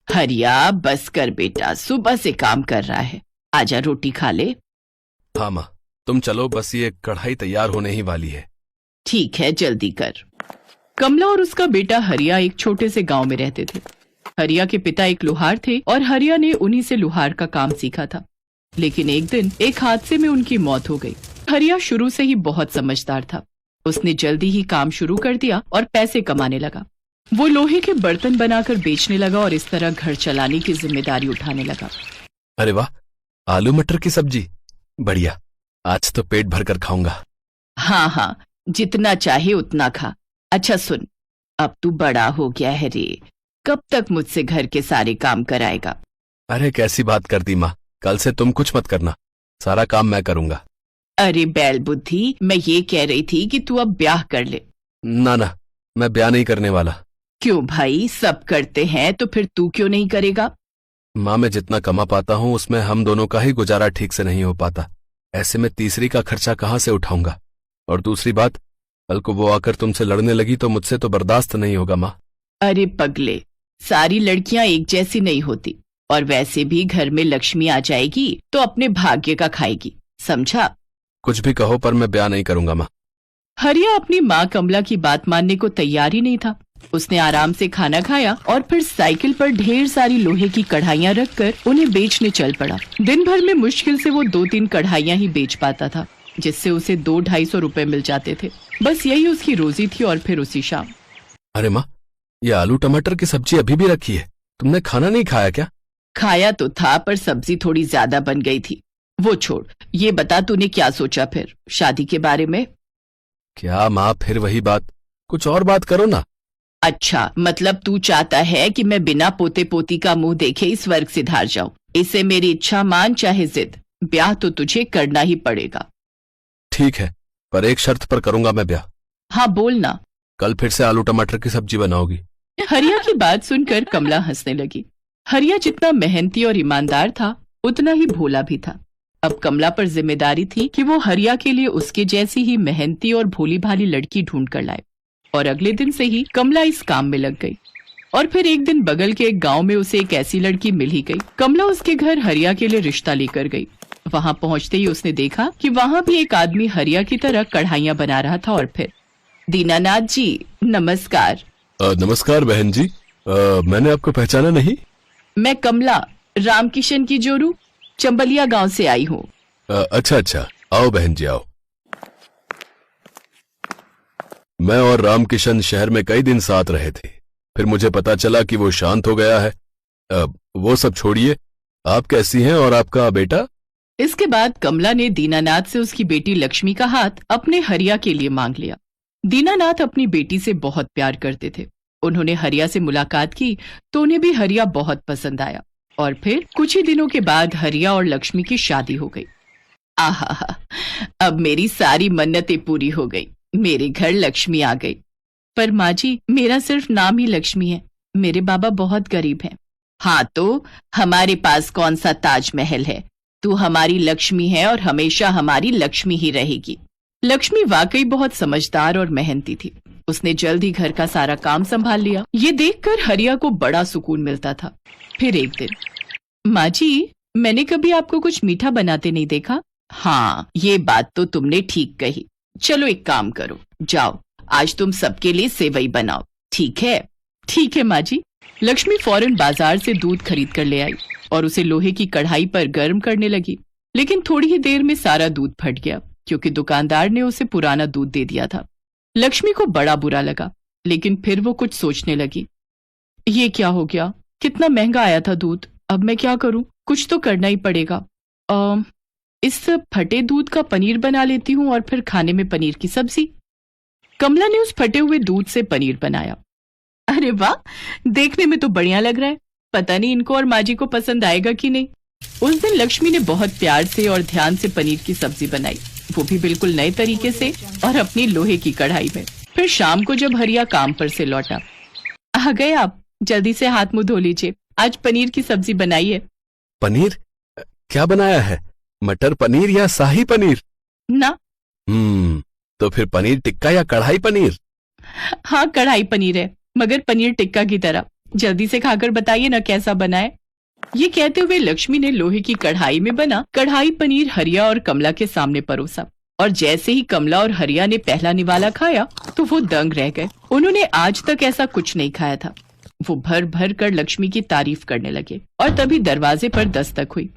हरिया बस कर बेटा, सुबह से काम कर रहा है, आजा रोटी खा ले। हाँ माँ, तुम चलो, बस ये कढ़ाई तैयार होने ही वाली है। ठीक है, जल्दी कर। कमला और उसका बेटा हरिया एक छोटे से गांव में रहते थे। हरिया के पिता एक लोहार थे और हरिया ने उन्हीं से लोहार का काम सीखा था। लेकिन एक दिन एक हादसे में उनकी मौत हो गई। हरिया शुरू से ही बहुत समझदार था। उसने जल्दी ही काम शुरू कर दिया और पैसे कमाने लगा। वो लोहे के बर्तन बनाकर बेचने लगा और इस तरह घर चलाने की जिम्मेदारी उठाने लगा। अरे वाह, आलू मटर की सब्जी, बढ़िया। आज तो पेट भर कर खाऊंगा। हाँ हाँ, जितना चाहे उतना खा। अच्छा सुन, अब तू बड़ा हो गया है रे, कब तक मुझसे घर के सारे काम कराएगा? अरे कैसी बात कर दी माँ, कल से तुम कुछ मत करना, सारा काम मैं करूंगा। अरे बैल बुद्धि, मैं ये कह रही थी कि तू अब ब्याह कर ले। ना ना, मैं ब्याह नहीं करने वाला। क्यों भाई, सब करते हैं तो फिर तू क्यों नहीं करेगा? माँ, मैं जितना कमा पाता हूँ उसमें हम दोनों का ही गुजारा ठीक से नहीं हो पाता। ऐसे में तीसरी का खर्चा कहाँ से उठाऊंगा? और दूसरी बात, कल को वो आकर तुमसे लड़ने लगी तो मुझसे तो बर्दाश्त नहीं होगा माँ। अरे पगले, सारी लड़कियां एक जैसी नहीं होती, और वैसे भी घर में लक्ष्मी आ जाएगी तो अपने भाग्य का खाएगी, समझा? कुछ भी कहो पर मैं ब्याह नहीं करूंगा माँ। हरिया अपनी माँ कमला की बात मानने को तैयार ही नहीं था। उसने आराम से खाना खाया और फिर साइकिल पर ढेर सारी लोहे की कढ़ाइयाँ रखकर उन्हें बेचने चल पड़ा। दिन भर में मुश्किल से वो 2-3 कढ़ाइयाँ ही बेच पाता था, जिससे उसे 200-250 रुपए मिल जाते थे। बस यही उसकी रोजी थी। और फिर उसी शाम, अरे माँ, ये आलू टमाटर की सब्जी अभी भी रखी है, तुमने खाना नहीं खाया क्या? खाया तो था, पर सब्जी थोड़ी ज्यादा बन गई थी। वो छोड़, ये बता तूने क्या सोचा फिर शादी के बारे में? क्या माँ, फिर वही बात, कुछ और बात करो ना। अच्छा, मतलब तू चाहता है कि मैं बिना पोते पोती का मुंह देखे इस स्वर्ग सिधार जाऊं? इसे मेरी इच्छा मान चाहे जिद, ब्याह तो तुझे करना ही पड़ेगा। ठीक है, पर एक शर्त पर करूंगा मैं ब्याह। हाँ बोल ना। कल फिर से आलू टमाटर की सब्जी बनाओगी। हरिया की बात सुनकर कमला हंसने लगी। हरिया जितना मेहनती और ईमानदार था, उतना ही भोला भी था। अब कमला पर जिम्मेदारी थी कि वो हरिया के लिए उसके जैसी ही मेहनती और भोली भाली लड़की ढूंढ कर लाए। और अगले दिन से ही कमला इस काम में लग गई। और फिर एक दिन बगल के एक गांव में उसे एक ऐसी लड़की मिल ही गई। कमला उसके घर हरिया के लिए रिश्ता लेकर गई। वहां पहुंचते ही उसने देखा कि वहां भी एक आदमी हरिया की तरह कढ़ाइयां बना रहा था। और फिर, दीनानाथ जी नमस्कार। नमस्कार बहन जी, मैंने आपको पहचाना नहीं। मैं कमला, रामकिशन की जोरू, चंबलिया गांव से आई हूँ। अच्छा अच्छा, आओ बहन जी आओ। मैं और रामकिशन शहर में कई दिन साथ रहे थे, फिर मुझे पता चला कि वो शांत हो गया है। वो सब छोड़िए, आप कैसी हैं और आपका बेटा? इसके बाद कमला ने दीनानाथ से उसकी बेटी लक्ष्मी का हाथ अपने हरिया के लिए मांग लिया। दीनानाथ अपनी बेटी से बहुत प्यार करते थे। उन्होंने हरिया से मुलाकात की तो उन्हें भी हरिया बहुत पसंद आया। और फिर कुछ ही दिनों के बाद हरिया और लक्ष्मी की शादी हो गई। आहा, अब मेरी सारी मन्नतें पूरी हो गई, मेरे घर लक्ष्मी आ गई। पर माँ जी, मेरा सिर्फ नाम ही लक्ष्मी है, मेरे बाबा बहुत गरीब हैं। हाँ तो हमारे पास कौन सा ताजमहल है, तू हमारी लक्ष्मी है और हमेशा हमारी लक्ष्मी ही रहेगी। लक्ष्मी वाकई बहुत समझदार और मेहनती थी। उसने जल्द ही घर का सारा काम संभाल लिया। ये देखकर हरिया को बड़ा सुकून मिलता था। फिर एक दिन, माँ जी, मैंने कभी आपको कुछ मीठा बनाते नहीं देखा। हाँ, ये बात तो तुमने ठीक कही। चलो एक काम करो, जाओ आज तुम सबके लिए सेवई बनाओ, ठीक है? ठीक है माँ जी। लक्ष्मी फौरन बाजार से दूध खरीद कर ले आई और उसे लोहे की कढ़ाई पर गर्म करने लगी। लेकिन थोड़ी ही देर में सारा दूध फट गया, क्योंकि दुकानदार ने उसे पुराना दूध दे दिया था। लक्ष्मी को बड़ा बुरा लगा, लेकिन फिर वो कुछ सोचने लगी। ये क्या हो गया, कितना महंगा आया था दूध, अब मैं क्या करूं? कुछ तो करना ही पड़ेगा। इस फटे दूध का पनीर बना लेती हूँ और फिर खाने में पनीर की सब्जी। कमला ने उस फटे हुए दूध से पनीर बनाया। अरे वाह, देखने में तो बढ़िया लग रहा है, पता नहीं इनको और माँ जी को पसंद आएगा कि नहीं। उस दिन लक्ष्मी ने बहुत प्यार से और ध्यान से पनीर की सब्जी बनाई, वो भी बिल्कुल नए तरीके से और अपनी लोहे की कढ़ाई में। फिर शाम को जब हरिया काम पर से लौटा, आ गए आप, जल्दी से हाथ मुंह धो लीजिए, आज पनीर की सब्जी बनाई है। पनीर? क्या बनाया है, मटर पनीर या शाही पनीर? ना। तो फिर पनीर टिक्का या कढ़ाई पनीर? हाँ, कढ़ाई पनीर है, मगर पनीर टिक्का की तरह, जल्दी से खाकर बताइए ना कैसा बना है। ये कहते हुए लक्ष्मी ने लोहे की कढ़ाई में बना कढ़ाई पनीर हरिया और कमला के सामने परोसा। और जैसे ही कमला और हरिया ने पहला निवाला खाया तो वो दंग रह गए। उन्होंने आज तक ऐसा कुछ नहीं खाया था। वो भर भर कर लक्ष्मी की तारीफ करने लगे और तभी दरवाजे पर दस्तक हुई।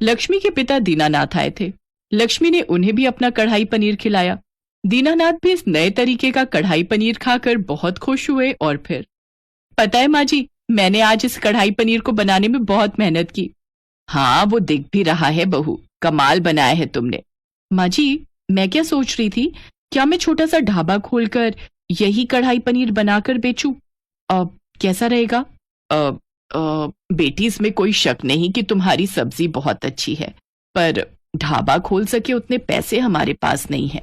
लक्ष्मी के पिता दीनानाथ आए थे। लक्ष्मी ने उन्हें भी अपना कढ़ाई पनीर खिलाया। दीनानाथ भी इस नए तरीके का कढ़ाई पनीर खाकर बहुत खुश हुए और फिर, पता है माँ जी, मैंने आज इस कढ़ाई पनीर को बनाने में बहुत मेहनत की। हाँ, वो दिख भी रहा है बहू, कमाल बनाया है तुमने। माँ जी, मैं क्या सोच रही थी, क्या मैं छोटा सा ढाबा खोलकर यही कढ़ाई पनीर बनाकर बेचूं? कैसा रहेगा? बेटी, इसमें कोई शक नहीं कि तुम्हारी सब्जी बहुत अच्छी है, पर ढाबा खोल सके उतने पैसे हमारे पास नहीं है।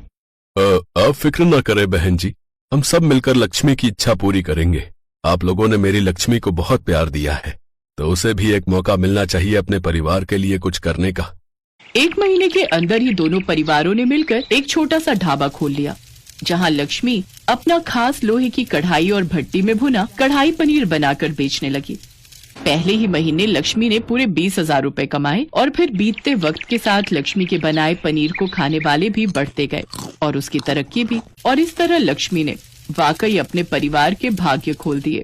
आप फिक्र ना करें बहन जी, हम सब मिलकर लक्ष्मी की इच्छा पूरी करेंगे। आप लोगों ने मेरी लक्ष्मी को बहुत प्यार दिया है, तो उसे भी एक मौका मिलना चाहिए अपने परिवार के लिए कुछ करने का। 1 महीने के अंदर ही दोनों परिवारों ने मिलकर एक छोटा सा ढाबा खोल लिया, जहां लक्ष्मी अपना खास लोहे की कढ़ाई और भट्टी में भुना कढ़ाई पनीर बनाकर बेचने लगी। पहले ही महीने लक्ष्मी ने पूरे 20,000 रुपए कमाए और फिर बीतते वक्त के साथ लक्ष्मी के बनाए पनीर को खाने वाले भी बढ़ते गए और उसकी तरक्की भी। और इस तरह लक्ष्मी ने वाकई अपने परिवार के भाग्य खोल दिए।